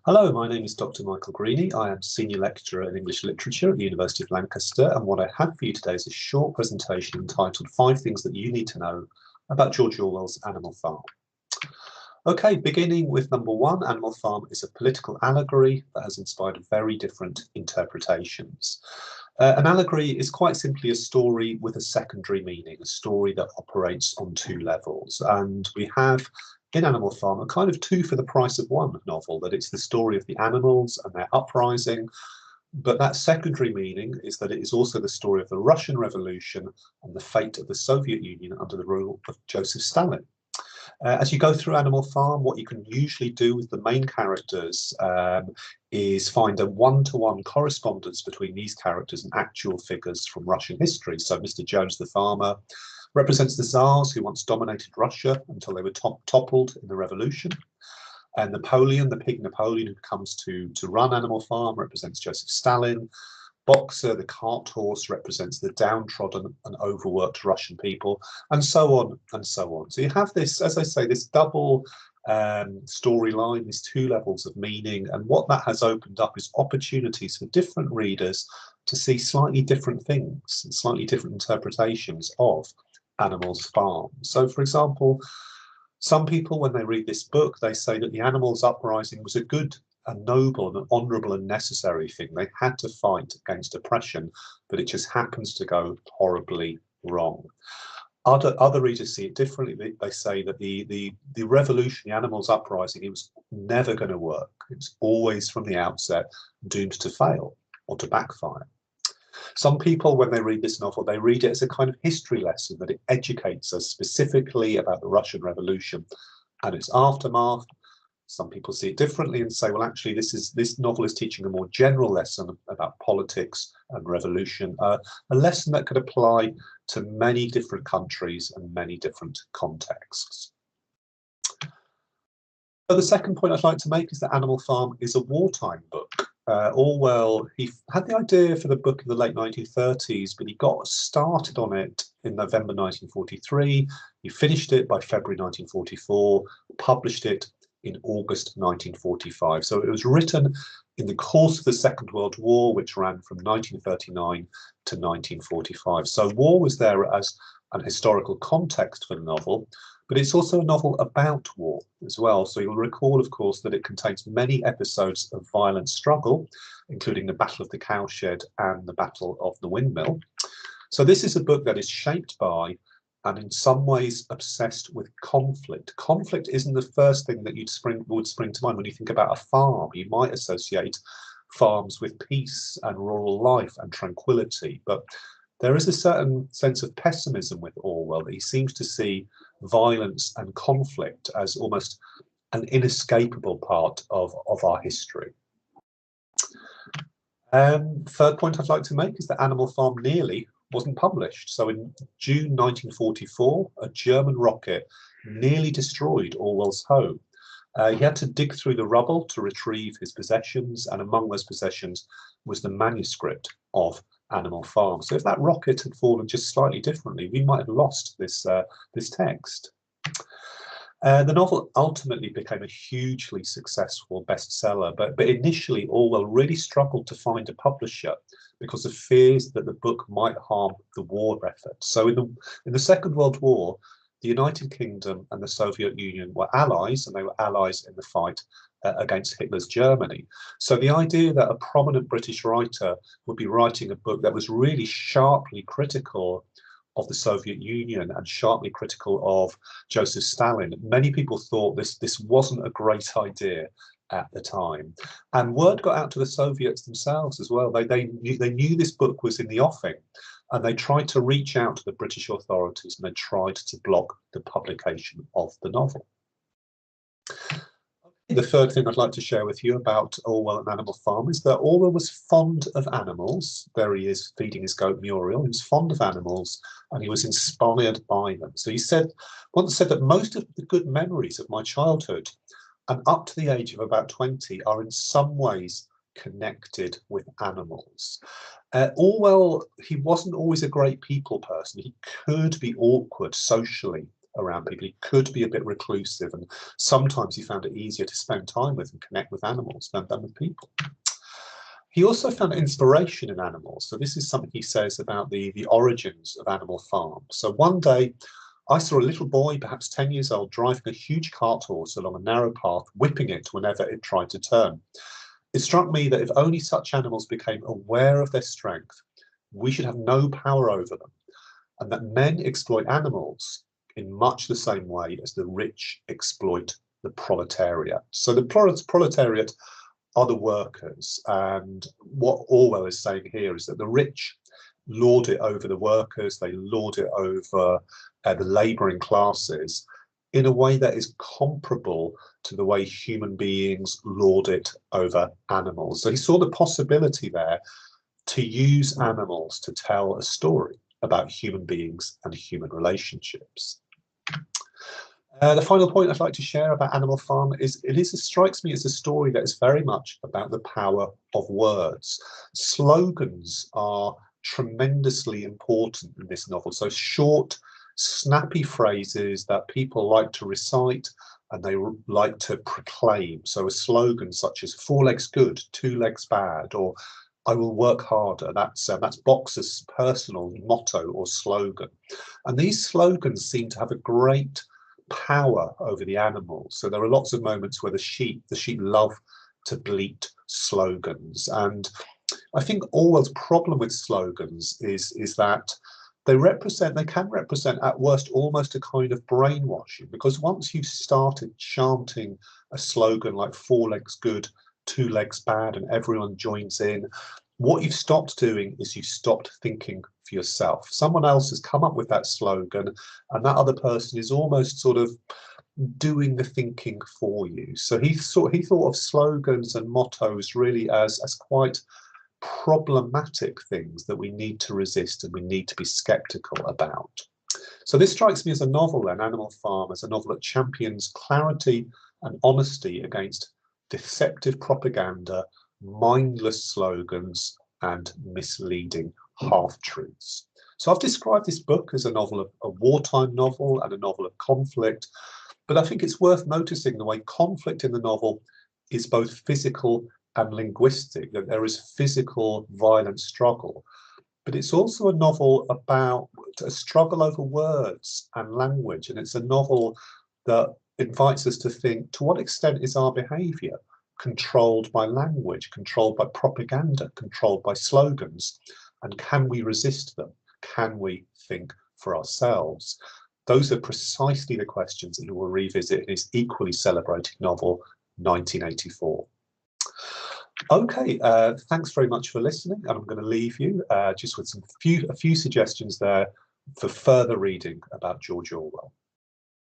Hello, my name is Dr Michael Greaney. I am Senior Lecturer in English Literature at the University of Lancaster, and what I have for you today is a short presentation entitled 5 Things That You Need to Know About George Orwell's Animal Farm. Okay, beginning with number 1, Animal Farm is a political allegory that has inspired very different interpretations. An allegory is quite simply a story with a secondary meaning, a story that operates on 2 levels. And we have in Animal Farm a kind of 2 for the price of 1 novel, that it's the story of the animals and their uprising. But that secondary meaning is that it is also the story of the Russian Revolution and the fate of the Soviet Union under the rule of Joseph Stalin. As you go through Animal Farm, what you can usually do with the main characters is find a one-to-one correspondence between these characters and actual figures from Russian history. So Mr. Jones the farmer represents the Tsars who once dominated Russia until they were toppled in the revolution. And Napoleon, the pig Napoleon who comes to run Animal Farm, represents Joseph Stalin. Boxer, the cart horse, represents the downtrodden and overworked Russian people, and so on and so on. So you have this, as I say, this double storyline, these 2 levels of meaning, and what that has opened up is opportunities for different readers to see slightly different things and slightly different interpretations of Animals Farm. So, for example, some people, when they read this book, they say that the animals' uprising was a good, a noble and an honourable and necessary thing. They had to fight against oppression, but it just happens to go horribly wrong. Other readers see it differently. They say that the revolution, the animals' uprising, it was never going to work. It was always from the outset doomed to fail or to backfire. Some people, when they read this novel, they read it as a kind of history lesson, that it educates us specifically about the Russian Revolution and its aftermath. Some people see it differently and say, well, actually, this novel is teaching a more general lesson about politics and revolution, a lesson that could apply to many different countries and many different contexts. So the second point I'd like to make is that Animal Farm is a wartime book. Orwell, he had the idea for the book in the late 1930s, but he got started on it in November 1943. He finished it by February 1944, published it in August 1945. So it was written in the course of the Second World War, which ran from 1939 to 1945. So war was there as an historical context for the novel, but it's also a novel about war as well. So you'll recall, of course, that it contains many episodes of violent struggle, including the Battle of the Cowshed and the Battle of the Windmill. So this is a book that is shaped by and in some ways obsessed with conflict. Conflict isn't the first thing that would spring to mind when you think about a farm. You might associate farms with peace and rural life and tranquility, but there is a certain sense of pessimism with Orwell, that he seems to see violence and conflict as almost an inescapable part of our history. Third point I'd like to make is that Animal Farm nearly wasn't published. So in June 1944, a German rocket nearly destroyed Orwell's home. He had to dig through the rubble to retrieve his possessions, and among those possessions was the manuscript of Animal Farm. So if that rocket had fallen just slightly differently, we might have lost this text. The novel ultimately became a hugely successful bestseller, but initially Orwell really struggled to find a publisher because of fears that the book might harm the war effort. So in the Second World War, the United Kingdom and the Soviet Union were allies, and they were allies in the fight against Hitler's Germany. So the idea that a prominent British writer would be writing a book that was really sharply critical of the Soviet Union and sharply critical of Joseph Stalin, many people thought this wasn't a great idea at the time. And word got out to the Soviets themselves as well. They knew this book was in the offing, and they tried to reach out to the British authorities, and they tried to block the publication of the novel. The third thing I'd like to share with you about Orwell and Animal Farm is that Orwell was fond of animals. There he is feeding his goat Muriel. He was fond of animals and he was inspired by them. So he once said that most of the good memories of my childhood and up to the age of about 20 are in some ways connected with animals. Orwell, he wasn't always a great people person. He could be awkward socially around people. He could be a bit reclusive, and sometimes he found it easier to spend time with and connect with animals than with people. He also found inspiration in animals. So this is something he says about the origins of Animal Farm. So one day I saw a little boy, perhaps 10 years old, driving a huge cart horse along a narrow path, whipping it whenever it tried to turn. It struck me that if only such animals became aware of their strength, we should have no power over them, and that men exploit animals in much the same way as the rich exploit the proletariat. So the proletariat are the workers, and what Orwell is saying here is that the rich lord it over the workers, they lord it over the labouring classes in a way that is comparable to the way human beings lord it over animals. So he saw the possibility there to use animals to tell a story about human beings and human relationships. The final point I'd like to share about Animal Farm is it strikes me as a story that is very much about the power of words. Slogans are tremendously important in this novel. So short, snappy phrases that people like to recite and they like to proclaim. So a slogan such as 4 legs good, 2 legs bad, or I will work harder. That's boxers' personal motto or slogan. And these slogans seem to have a great power over the animals. So there are lots of moments where the sheep love to bleat slogans. And I think Orwell's problem with slogans is that they can represent at worst almost a kind of brainwashing, because once you've started chanting a slogan like 4 legs good, 2 legs bad, and everyone joins in, what you've stopped doing is you've stopped thinking for yourself. Someone else has come up with that slogan, and that other person is almost sort of doing the thinking for you. So he thought of slogans and mottos really as quite problematic things that we need to resist and we need to be skeptical about. So this strikes me as a novel, then, Animal Farm, as a novel that champions clarity and honesty against deceptive propaganda, mindless slogans, and misleading half-truths. So I've described this book as a wartime novel and a novel of conflict, but I think it's worth noticing the way conflict in the novel is both physical and linguistic, that there is physical, violent struggle. But it's also a novel about a struggle over words and language, and it's a novel that invites us to think, to what extent is our behaviour controlled by language, controlled by propaganda, controlled by slogans, and can we resist them? Can we think for ourselves? Those are precisely the questions that he will revisit in his equally celebrated novel, 1984. Okay, thanks very much for listening, and I'm going to leave you just with a few suggestions there for further reading about George Orwell.